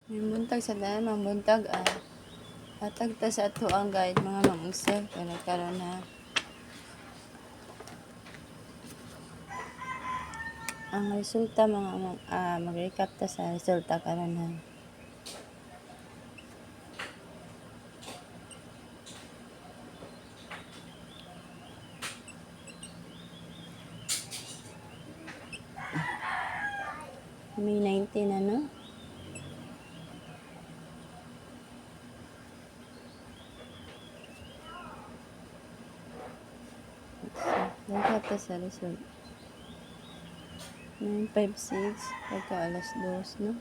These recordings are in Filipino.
May buntag sa daan, mga buntag, hatag ta sa ato ang guide mga mangusir, pero karon na. Ang resulta mga mag-recap ta sa resulta karon na. May 19 ano? Recap ta sa result. 956 pagka alas 2, no?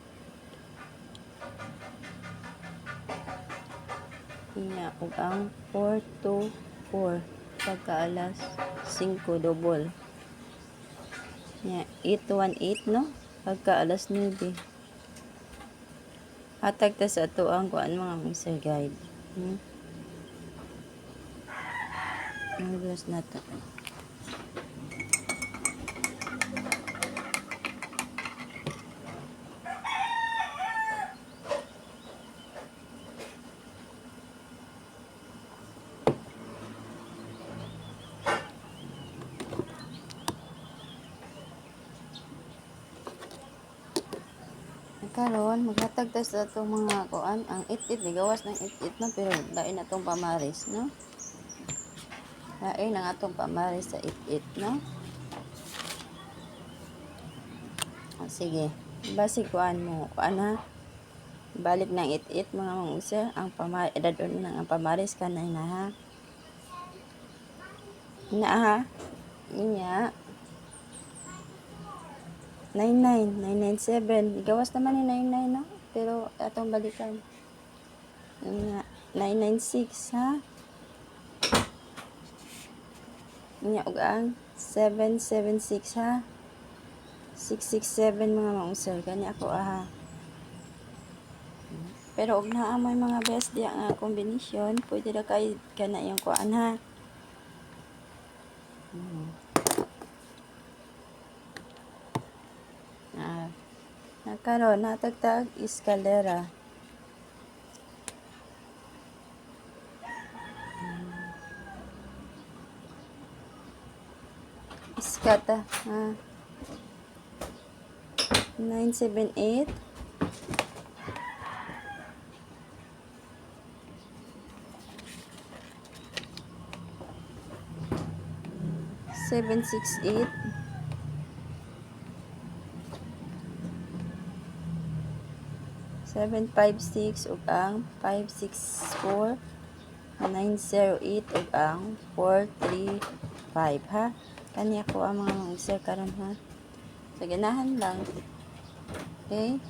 Inya ug ang 424 pagka alas 5 double. Nya 818, no? Pagka alas 9. Hatag ta sa ato ang kuan mga user guide. Naglas na to. Karon maghatag ta sa atong mga kuan ang 88 gawas ng 88 no, pero lain atong pamaris, no? Lain ang atong pamaris sa 88, no? Sige, base kuan mo kuan ha, balik ng 88 mga mangusir ang edadon ng ang pamaris kanay na ha. Na ha, inya 99, 997. Gawas naman ni 99, no? Pero atong balikan. 996, ha? Inya og ang 776, ha? 667 mga mausir. Kani ako, ha? Pero og naa may mga best diya nga kombinasyon, pwede na kay kana yung kuan, ha? Nakaroon, natagtag eskalera. Iskata, 978. Seven six eight 756 ug ang 564 908 ug ang 435 ha. Kani ako ang mga user karon ha. So ganahan lang. Okay?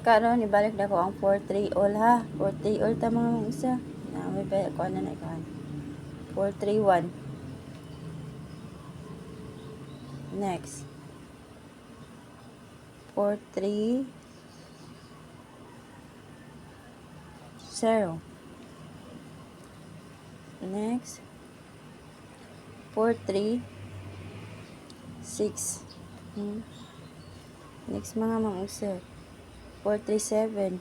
Karon ibalik na ko ang 43 all ha. 43 all ta mga user. Na may ba ko na kan. 431. Next. 430 next 436 next mga mangusir 437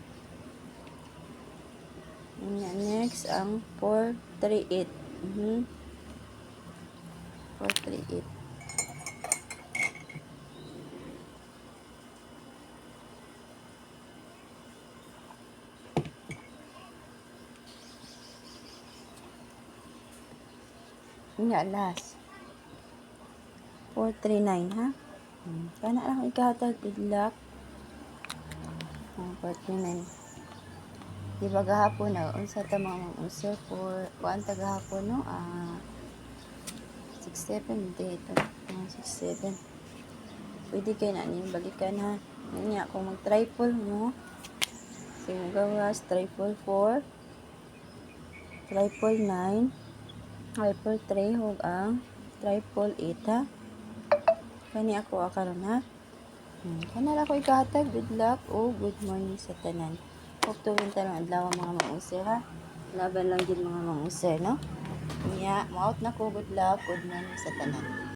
next ang 438 438 nga last 439 ha. Kana lang ikahatag good luck. 439. Di ba gahapon na unsa ta mga user for kuan ta gahapon no? 67 dito. 67. Pwede kay na ni balikan ha. Nya kung mag-triple mo. So gawas triple 4, triple 9, triple 3 ug ang triple 8 ha. Kani ako karon ha. Kanala ko ikahatag good luck o good morning sa tanan. Hope to win tanong adlaw mga mangusir ha. Laban lang gid mga mangusir no. Nya maot na ko good luck, good morning sa tanan.